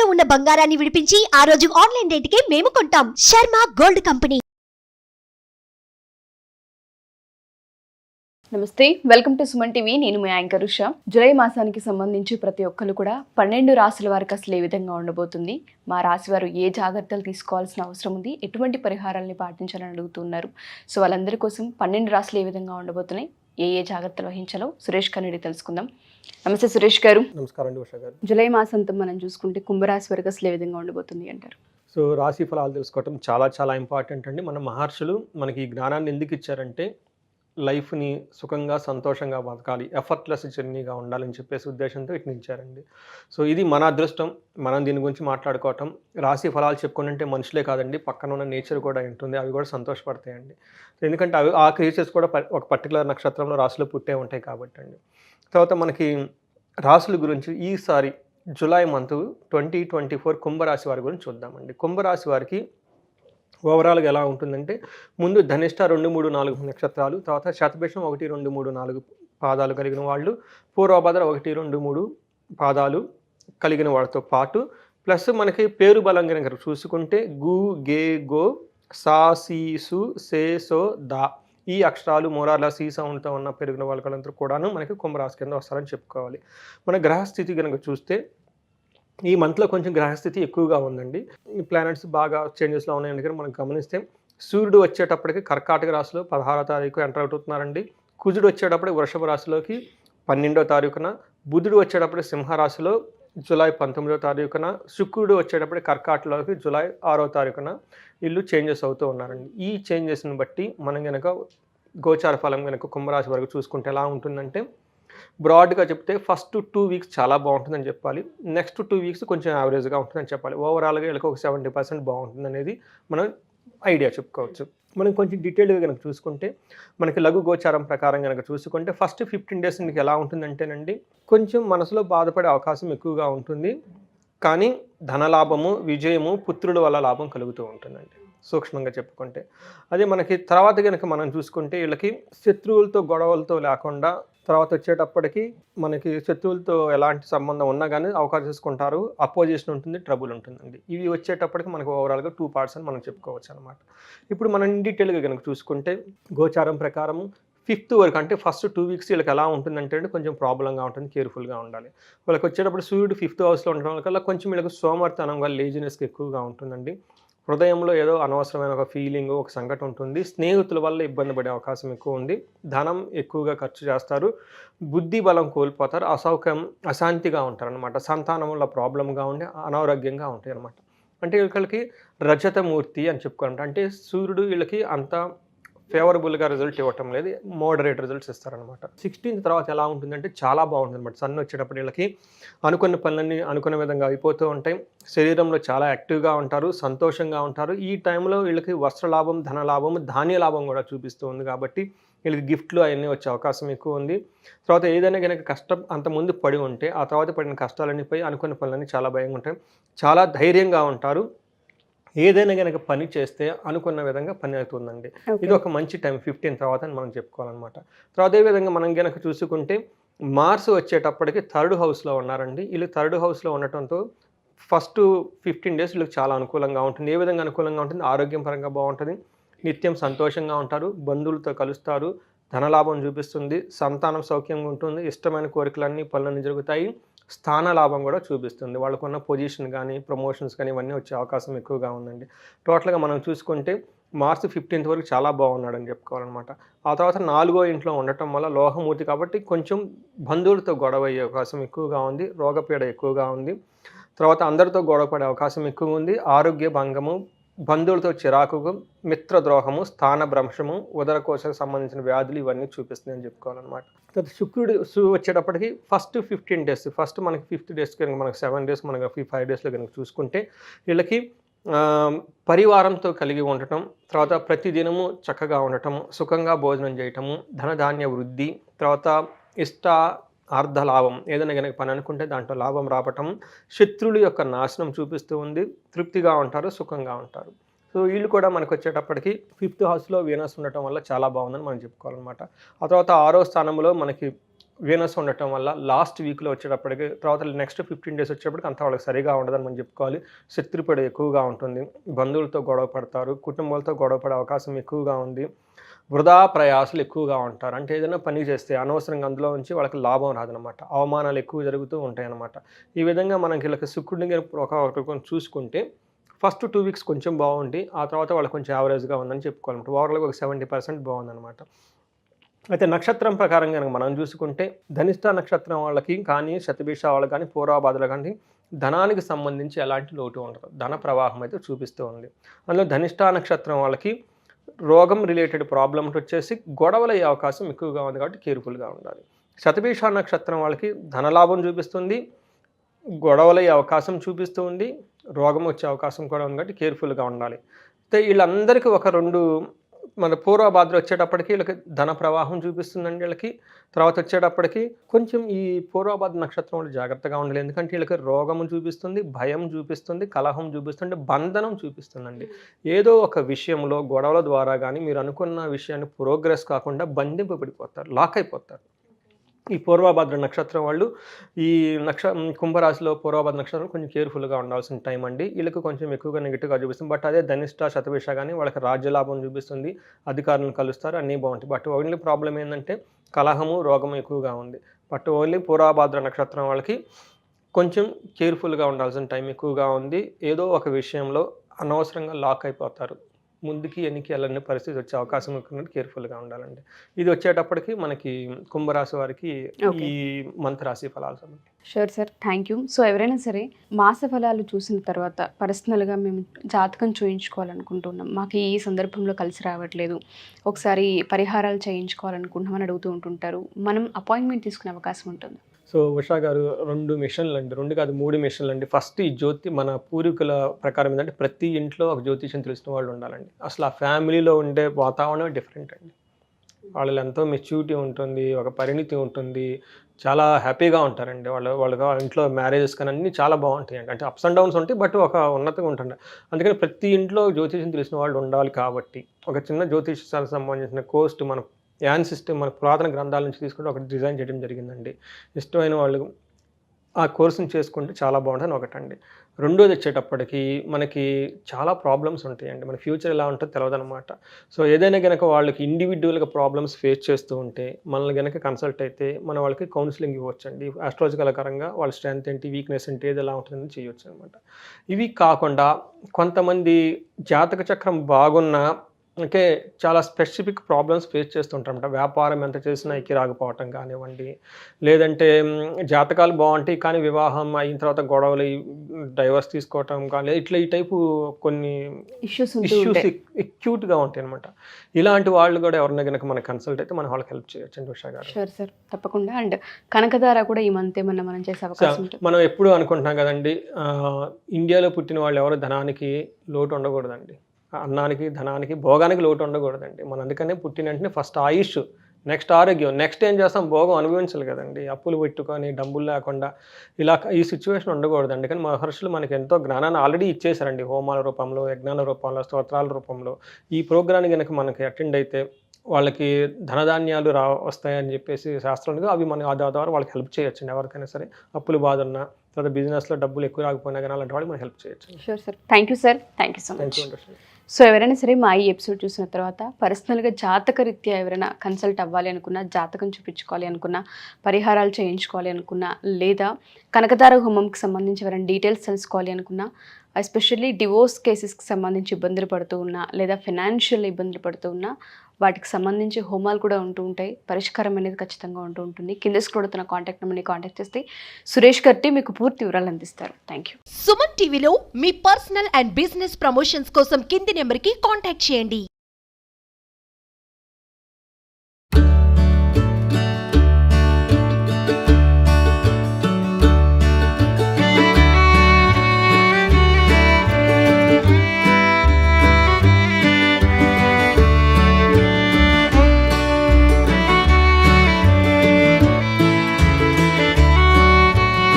తాకట్టులో ఉన్న బంగారాన్ని విడిపించి ఆ రోజు ఆన్లైన్ రేటుకే మేము కొంటాం. Sharma gold company. నమస్తే, వెల్కమ్ టు సుమన్ టీవీ. నేను మీ యాంకర్ ఉషా. జూలై మాసానికి సంబంధించి ప్రతి ఒక్కరు కూడా 12 రాశుల వారికి అసలు ఏ విధంగా ఉండబోతుంది, మా రాశి వారు ఏ జాగ్రత్తలు తీసుకోవాల్సిన అవసరం ఉంది, ఎటువంటి పరిహారాలని పాటించాలని అడుగుతున్నారు. సో వాళ్ళందరి కోసం 12 రాశులు ఏ విధంగా ఉండబోతున్నాయి, ఏ జాగ్రత్తలు వహించాలో సురేష్ గారిని తెలుసుకుందాం. నమస్తే సురేష్ గారు. నమస్కారం అండి ఉషా గారు. జూలై మాసంతో మనం చూసుకుంటే కుంభరాశి వారికి అసలు ఏ విధంగా ఉండబోతుంది అంటారు? సో రాశి ఫలాలు తెలుసుకోవటం చాలా చాలా ఇంపార్టెంట్ అండి. మన మహర్షులు మనకి ఈ జ్ఞానాన్ని ఎందుకు ఇచ్చారంటే లైఫ్ని సుఖంగా సంతోషంగా బతకాలి, ఎఫర్ట్లెస్ జర్నీగా ఉండాలని చెప్పేసి ఉద్దేశంతో ఇట్ని ఇచ్చారండి. సో ఇది మన అదృష్టం. మనం దీని గురించి మాట్లాడుకోవటం, రాశి ఫలాలు చెప్పుకుంటే మనుషులే కాదండి, పక్కన ఉన్న నేచర్ కూడా ఉంటుంది, అవి కూడా సంతోషపడతాయండి. ఎందుకంటే అవి ఆ క్రియేచర్స్ కూడా ఒక పర్టికులర్ నక్షత్రంలో రాశిలో పుట్టే ఉంటాయి కాబట్టి అండి. తర్వాత మనకి రాశుల గురించి ఈసారి జూలై మంత్ 2024 కుంభరాశి వారి గురించి చూద్దామండి. కుంభరాశి వారికి ఓవరాల్గా ఎలా ఉంటుందంటే, ముందు ధనిష్ట 2, 3, 4 నక్షత్రాలు, తర్వాత శతభిషం 1, 2, 3, 4 పాదాలు కలిగిన వాళ్ళు, పూర్వభద్ర 1, 2, 3 పాదాలు కలిగిన వాళ్ళతో పాటు ప్లస్ మనకి పేరు బలం కనుక చూసుకుంటే గు, గే, గో, సా, సీ, సు, సే, సో, దా ఈ అక్షరాలు మోరార్లా సీ సౌండ్తో ఉన్న పెరిగిన వాళ్ళందరూ కూడాను మనకి కుంభరాశి కింద వస్తారని చెప్పుకోవాలి. మన గ్రహస్థితి కనుక చూస్తే ఈ మంత్లో కొంచెం గ్రహస్థితి ఎక్కువగా ఉందండి. ఈ ప్లానెట్స్ బాగా చేంజెస్లో ఉన్నాయని కానీ మనం గమనిస్తే, సూర్యుడు వచ్చేటప్పటికి కర్కాటక రాశిలో 16వ తారీఖు ఎంటర్ అవుతున్నారండి. కుజుడు వచ్చేటప్పటికి వృషభ రాశిలోకి 12వ తారీఖున, బుధుడు వచ్చేటప్పటికి సింహరాశిలో జూలై 19వ తారీఖున, శుక్రుడు వచ్చేటప్పటికి కర్కాటకలోకి జూలై 6వ తారీఖున వీళ్ళు చేంజెస్ అవుతూ ఉన్నారండి. ఈ చేంజెస్ని బట్టి మనం కనుక గోచార ఫలం కనుక కుంభరాశి వరకు చూసుకుంటే ఎలా ఉంటుందంటే, బ్రాడ్గా చెప్తే ఫస్ట్ 2 వీక్స్ చాలా బాగుంటుందని చెప్పాలి, నెక్స్ట్ 2 వీక్స్ కొంచెం యావరేజ్గా ఉంటుందని చెప్పాలి. ఓవరాల్గా వీళ్ళకి ఒక 70% బాగుంటుంది అనేది మనం ఐడియా చెప్పుకోవచ్చు. మనం కొంచెం డీటెయిల్గా కనుక చూసుకుంటే, మనకి లఘు గోచారం ప్రకారం కనుక చూసుకుంటే ఫస్ట్ 15 డేస్ మీకు ఎలా ఉంటుందంటేనండి, కొంచెం మనసులో బాధపడే అవకాశం ఎక్కువగా ఉంటుంది, కానీ ధనలాభము, విజయము, పుత్రుల వల్ల లాభం కలుగుతూ ఉంటుందండి సూక్ష్మంగా చెప్పుకుంటే. అదే మనకి తర్వాత కనుక మనం చూసుకుంటే, వీళ్ళకి శత్రువులతో గొడవలతో లేకుండా, తర్వాత వచ్చేటప్పటికి మనకి శత్రువులతో ఎలాంటి సంబంధం ఉన్నా కానీ అవకాశం చేసుకుంటారు, అపోజిషన్ ఉంటుంది, ట్రబుల్ ఉంటుందండి. ఇవి వచ్చేటప్పటికి మనకు ఓవరాల్గా 2 పార్ట్స్ అని మనం చెప్పుకోవచ్చు అనమాట. ఇప్పుడు మనం డీటెయిల్గా కనుక చూసుకుంటే, గోచారం ప్రకారం 5th వరకు అంటే ఫస్ట్ 2 వీక్స్ వీళ్ళకి ఎలా ఉంటుందంటే కొంచెం ప్రాబ్లంగా ఉంటుంది, కేర్ఫుల్గా ఉండాలి. వాళ్ళకి వచ్చేటప్పుడు సూర్యుడు 5th హౌస్లో ఉండడం వల్ల కొంచెం వీళ్ళకి సోమర్తనంగా, లేజినెస్గా ఎక్కువగా ఉంటుందండి. హృదయంలో ఏదో అనవసరమైన ఒక ఫీలింగ్, ఒక సంఘటన ఉంటుంది. స్నేహితుల వల్ల ఇబ్బంది పడే అవకాశం ఎక్కువ ఉంది. ధనం ఎక్కువగా ఖర్చు చేస్తారు, బుద్ధి బలం కోల్పోతారు, అశాంతిగా ఉంటారనమాట. సంతానం వల్ల ప్రాబ్లంగా ఉండి అనారోగ్యంగా ఉంటాయి అనమాట. అంటే వీళ్ళకి రజతమూర్తి అని చెప్పుకుంటారు. అంటే సూర్యుడు వీళ్ళకి అంత ఫేవరబుల్గా రిజల్ట్ ఇవ్వటం లేదు, మోడరేట్ రిజల్ట్స్ ఇస్తారనమాట. 16th తర్వాత ఎలా ఉంటుందంటే చాలా బాగుంటుంది అనమాట. సన్ వచ్చేటప్పుడు వీళ్ళకి అనుకున్న పనులన్నీ అనుకున్న విధంగా అయిపోతూ ఉంటాయి, శరీరంలో చాలా యాక్టివ్గా ఉంటారు, సంతోషంగా ఉంటారు. ఈ టైంలో వీళ్ళకి వస్త్రలాభం, ధనలాభం, ధాన్య లాభం కూడా చూపిస్తూ ఉంది కాబట్టి వీళ్ళకి గిఫ్ట్లు అవన్నీ వచ్చే అవకాశం ఎక్కువ ఉంది. తర్వాత ఏదైనా కనుక కష్టం అంతకుముందు పడి ఉంటే ఆ తర్వాత పడిన కష్టాలన్నీ పోయి అనుకున్న పనులన్నీ చాలా భయంగా ఉంటాయి, చాలా ధైర్యంగా ఉంటారు. ఏదైనా కనుక పని చేస్తే అనుకున్న విధంగా పని అవుతుందండి. ఇది ఒక మంచి టైం 15 తర్వాత అని మనం చెప్పుకోవాలన్నమాట. తర్వాత అదేవిధంగా మనం కనుక చూసుకుంటే, మార్స్ వచ్చేటప్పటికి 3rd హౌస్లో ఉన్నారండి. వీళ్ళు 3rd హౌస్లో ఉండటంతో ఫస్ట్ 15 డేస్ వీళ్ళకి చాలా అనుకూలంగా ఉంటుంది. ఏ విధంగా అనుకూలంగా ఉంటుంది? ఆరోగ్యం పరంగా బాగుంటుంది, నిత్యం సంతోషంగా ఉంటారు, బంధువులతో కలుస్తారు, ధనలాభం చూపిస్తుంది, సంతానం సౌఖ్యంగా ఉంటుంది, ఇష్టమైన కోరికలన్నీ పనులన్నీ జరుగుతాయి, స్థాన లాభం కూడా చూపిస్తుంది. వాళ్ళకున్న పొజిషన్ కానీ, ప్రమోషన్స్ కానీ ఇవన్నీ వచ్చే అవకాశం ఎక్కువగా ఉందండి. టోటల్గా మనం చూసుకుంటే మార్చ్ 15th వరకు చాలా బాగున్నాడని చెప్పుకోవాలన్నమాట. ఆ తర్వాత 4వ ఇంట్లో ఉండటం వల్ల లోహమూర్తి కాబట్టి కొంచెం బంధువులతో గొడవ అయ్యే అవకాశం ఎక్కువగా ఉంది, రోగపీడ ఎక్కువగా ఉంది, తర్వాత అందరితో గొడవ పడే అవకాశం ఎక్కువ ఉంది, ఆరోగ్య భంగము, బంధువులతో చిరాకుకు, మిత్రద్రోహము, స్థానభ్రంశము, ఉదరకోశకు సంబంధించిన వ్యాధులు ఇవన్నీ చూపిస్తుంది అని చెప్పుకోవాలన్నమాట. శుక్రుడు వచ్చేటప్పటికి ఫస్ట్ 15 డేస్, ఫస్ట్ మనకి 5th డేస్ కనుక మనకి 7 డేస్, మనకి 5 డేస్లో కనుక చూసుకుంటే వీళ్ళకి పరివారంతో కలిగి ఉండటం, తర్వాత ప్రతిదినము చక్కగా ఉండటము, సుఖంగా భోజనం చేయటము, ధనధాన్య వృద్ధి, తర్వాత అర్ధలాభం, ఏదైనా కనుక పని అనుకుంటే దాంట్లో లాభం రావటం, శత్రువుల యొక్క నాశనం చూపిస్తూ ఉంది, తృప్తిగా ఉంటారు, సుఖంగా ఉంటారు. సో వీళ్ళు కూడా మనకు వచ్చేటప్పటికి 5th హౌస్లో వీనస్ ఉండటం వల్ల చాలా బాగుందని మనం చెప్పుకోవాలన్నమాట. ఆ తర్వాత 6వ స్థానంలో మనకి వీనస్ ఉండటం వల్ల లాస్ట్ వీక్లో వచ్చేటప్పటికి తర్వాత నెక్స్ట్ 15 days వచ్చేటప్పటికి అంత వాళ్ళకి సరిగా ఉండదని మనం చెప్పుకోవాలి. శత్రుపడి ఎక్కువగా ఉంటుంది, బంధువులతో గొడవ పడతారు, కుటుంబాలతో గొడవ పడే అవకాశం ఎక్కువగా ఉంది, వృధా ప్రయాసాలు ఎక్కువగా ఉంటారు. అంటే ఏదైనా పని చేస్తే అనవసరంగా అందులో నుంచి వాళ్ళకి లాభం రాదనమాట, అవమానాలు ఎక్కువ జరుగుతూ ఉంటాయి అన్నమాట. ఈ విధంగా మనకి వీళ్ళకి శుక్రుడిని ఒక చూసుకుంటే ఫస్ట్ 2 weeks కొంచెం బాగుండి ఆ తర్వాత వాళ్ళకి కొంచెం యావరేజ్గా ఉందని చెప్పుకోవాలన్నమాట. ఓవరాల్గా ఒక 70% బాగుందన్నమాట. అయితే నక్షత్రం ప్రకారం కనుక మనం చూసుకుంటే ధనిష్ట నక్షత్రం వాళ్ళకి కానీ, శతభిష వాళ్ళకి కానీ, పూర్వభాద్ర కానీ ధనానికి సంబంధించి ఎలాంటి లోటు ఉండదు, ధన ప్రవాహం అయితే చూపిస్తూ ఉంది. అందులో ధనిష్ట నక్షత్రం వాళ్ళకి రోగం రిలేటెడ్ ప్రాబ్లమ్స్ వచ్చేసి గొడవలు అయ్యే అవకాశం ఎక్కువగా ఉంది కాబట్టి కేర్ఫుల్గా ఉండాలి. శతభిష నక్షత్రం వాళ్ళకి ధనలాభం చూపిస్తుంది, గొడవలయ్యే అవకాశం చూపిస్తూ ఉంది, రోగం వచ్చే అవకాశం కూడా ఉంది కాబట్టి కేర్ఫుల్గా ఉండాలి. అయితే వీళ్ళందరికీ ఒక 2 మన పూర్వభాద్ర వచ్చేటప్పటికి వీళ్ళకి ధన ప్రవాహం చూపిస్తుందండి. వీళ్ళకి తర్వాత వచ్చేటప్పటికి కొంచెం ఈ పూర్వభాద్ర నక్షత్రం వాళ్ళు జాగ్రత్తగా ఉండాలి. ఎందుకంటే వీళ్ళకి రోగము చూపిస్తుంది, భయం చూపిస్తుంది, కలహం చూపిస్తుంది, బంధనం చూపిస్తుందండి. ఏదో ఒక విషయంలో గొడవల ద్వారా కానీ మీరు అనుకున్న విషయాన్ని ప్రోగ్రెస్ కాకుండా బంధింపబడిపోతారు, లాక్ అయిపోతారు. ఈ పూర్వభాద్ర నక్షత్రం వాళ్ళు ఈ కుంభరాశిలో పూర్వభాద్ర నక్షత్రం కొంచెం కేర్ఫుల్గా ఉండాల్సిన టైం అండి. వీళ్ళకి కొంచెం ఎక్కువగా నెగిటివ్గా చూపిస్తుంది. బట్ అదే ధనిష్ట శతభిష కానీ వాళ్ళకి రాజ్యలాభం చూపిస్తుంది, అధికారులను కలుస్తారు, అన్నీ బాగుంటాయి. బట్ ఓన్లీ ప్రాబ్లం ఏంటంటే కలహము, రోగము ఎక్కువగా ఉంది. బట్ ఓన్లీ పూర్వభాద్ర నక్షత్రం వాళ్ళకి కొంచెం కేర్ఫుల్గా ఉండాల్సిన టైం ఎక్కువగా ఉంది. ఏదో ఒక విషయంలో అనవసరంగా లాక్ అయిపోతారు, ముందుకి వెనక్కి వెళ్ళని పరిస్థితి వచ్చే అవకాశం ఎక్కువ, కేర్ఫుల్గా ఉండాలండి. ఇది వచ్చేటప్పటికి మనకి కుంభరాశి వారికి ఈ మంత్ రాశి ఫలాలు. Sure sir, thank you. So ఎవరైనా సరే మాస ఫలాలు చూసిన తర్వాత పర్సనల్గా మేము జాతకం చూయించుకోవాలనుకుంటున్నాం, మాకు ఈ సందర్భంలో కలిసి రావట్లేదు, ఒకసారి పరిహారాలు చేయించుకోవాలనుకుంటున్నామని అడుగుతూ ఉంటుంటారు, మనం అపాయింట్మెంట్ తీసుకునే అవకాశం ఉంటుంది? సో ఉషా గారు 2 మిషన్లు అండి, 2 కాదు 3 మిషన్లు అండి. ఫస్ట్ ఈ మన పూర్వీకుల ప్రకారం ఏంటంటే ప్రతి ఇంట్లో ఒక జ్యోతిష్యం తెలిసిన వాళ్ళు ఉండాలండి. అసలు ఆ ఫ్యామిలీలో ఉండే వాతావరణం డిఫరెంట్ అండి. వాళ్ళు ఎంతో మెచ్యూరిటీ ఉంటుంది, ఒక పరిణితి ఉంటుంది, చాలా హ్యాపీగా ఉంటారండి. వాళ్ళ ఇంట్లో మ్యారేజెస్ కానీ అన్నీ చాలా బాగుంటాయండి. అంటే అప్స్ అండ్ డౌన్స్ ఉంటాయి, బట్ ఒక ఉన్నతంగా ఉంటుంది. అందుకని ప్రతి ఇంట్లో జ్యోతిష్యం తెలిసిన వాళ్ళు ఉండాలి. కాబట్టి ఒక చిన్న జ్యోతిష్యానికి సంబంధించిన కోర్సు మన యాన్ సిస్టమ్ మన పురాతన గ్రంథాల నుంచి తీసుకుంటే ఒకటి డిజైన్ చేయడం జరిగిందండి. ఇష్టమైన వాళ్ళు ఆ కోర్సుని చేసుకుంటే చాలా బాగుంటుంది ఒకటండి. రెండోది వచ్చేటప్పటికి మనకి చాలా ప్రాబ్లమ్స్ ఉంటాయండి, మన ఫ్యూచర్ ఎలా ఉంటుందో తెలియదన్నమాట. సో ఏదైనా కనుక వాళ్ళకి ఇండివిజువల్గా ప్రాబ్లమ్స్ ఫేస్ చేస్తూ ఉంటే మనల్ని కనుక కన్సల్ట్ అయితే మన వాళ్ళకి కౌన్సిలింగ్ ఇవ్వచ్చండి. ఆస్ట్రాలజికల్ పరంగా వాళ్ళ స్ట్రెంత్ ఏంటి, వీక్నెస్ ఏంటి, ఏది ఎలా ఉంటుందని చేయొచ్చు అనమాట. ఇవి కాకుండా కొంతమంది జాతక చక్రం బాగున్న అంటే చాలా స్పెసిఫిక్ ప్రాబ్లమ్స్ ఫేస్ చేస్తుంటారన్నమాట. వ్యాపారం ఎంత చేసినా ఎక్కి రాకపోవటం కానివ్వండి, లేదంటే జాతకాలు బాగుంటాయి కానీ వివాహం అయిన తర్వాత గొడవలు, డైవర్స్ తీసుకోవటం కానీ ఇట్లా ఈ టైపు కొన్ని ఇష్యూస్ ఎక్యూట్గా ఉంటాయి అనమాట. ఇలాంటి వాళ్ళు కూడా ఎవరైనా కనుక మనకు కన్సల్ట్ అయితే మనం వాళ్ళకి హెల్ప్ చేయొచ్చు అండి ఉషా గారు. షూర్ సార్, తప్పకుండా. అండ్ కనకదార కూడా ఈ మంత్ ఏమన్నా మనం చేసే అవకాశం మనం ఎప్పుడు అనుకుంటున్నాం కదండి, ఇండియాలో పుట్టిన వాళ్ళు ఎవరు ధనానికి లోటు ఉండకూడదండి, అన్నానికి, ధనానికి, భోగానికి లోటు ఉండకూడదండి. మనం అందుకనే పుట్టిన వెంటనే ఫస్ట్ ఆయుష్, నెక్స్ట్ ఆరోగ్యం, నెక్స్ట్ ఏం చేస్తాం, భోగం అనుభవించాలి కదండి. అప్పులు పెట్టుకొని డబ్బులు లేకుండా ఇలా ఈ సిచ్యువేషన్ ఉండకూడదండి. కానీ మహర్షులు మనకి ఎంతో జ్ఞానాన్ని ఆల్రెడీ ఇచ్చేసారండి, హోమాల రూపంలో, యజ్ఞాల రూపంలో, స్తోత్రాల రూపంలో. ఈ ప్రోగ్రామ్ని కనుక మనకి అటెండ్ అయితే వాళ్ళకి ధనధాన్యాలు వస్తాయని చెప్పేసి శాస్త్రంలో అవి మనం ఆ ద్వారా వాళ్ళకి హెల్ప్ చేయొచ్చండి. ఎవరికైనా సరే అప్పులు బాధ ఉన్నా, తర్వాత బిజినెస్లో డబ్బులు ఎక్కువ రాకపోయినా కానీ అలాంటి వాళ్ళకి మనం హెల్ప్ చేయొచ్చు. Sure sir, thank you sir, thank you so much. So ఎవరైనా సరే మా ఈ ఎపిసోడ్ చూసిన తర్వాత పర్సనల్గా జాతక రీత్యా ఎవరైనా కన్సల్ట్ అవ్వాలి అనుకున్నా, జాతకం చూపించుకోవాలి అనుకున్నా, పరిహారాలు చేయించుకోవాలి అనుకున్నా, లేదా కనకదార హోమంకి సంబంధించి ఎవరైనా డీటెయిల్స్ తెలుసుకోవాలి అనుకున్నా, ఎస్పెషల్లీ డివోర్స్ కేసెస్కి సంబంధించి ఇబ్బందులు పడుతూ ఉన్నా, లేదా ఫినాన్షియల్ ఇబ్బందులు పడుతూ ఉన్నా, వాటికి సంబంధించి హోమాలు కూడా ఉంటూ ఉంటాయి. పరిష్కారం అనేది ఖచ్చితంగా ఉంటూ ఉంటుంది. కింద స్క్రోల్ అవుతున్న కాంటాక్ట్ నెంబర్ని కాంటాక్ట్ చేస్తే సురేష్ గట్టి మీకు పూర్తి వివరాలు అందిస్తారు. Thank you. సుమన్ టీవీలో మీ పర్సనల్ అండ్ బిజినెస్ ప్రమోషన్స్ కోసం కింది నెంబర్కి కాంటాక్ట్ చేయండి.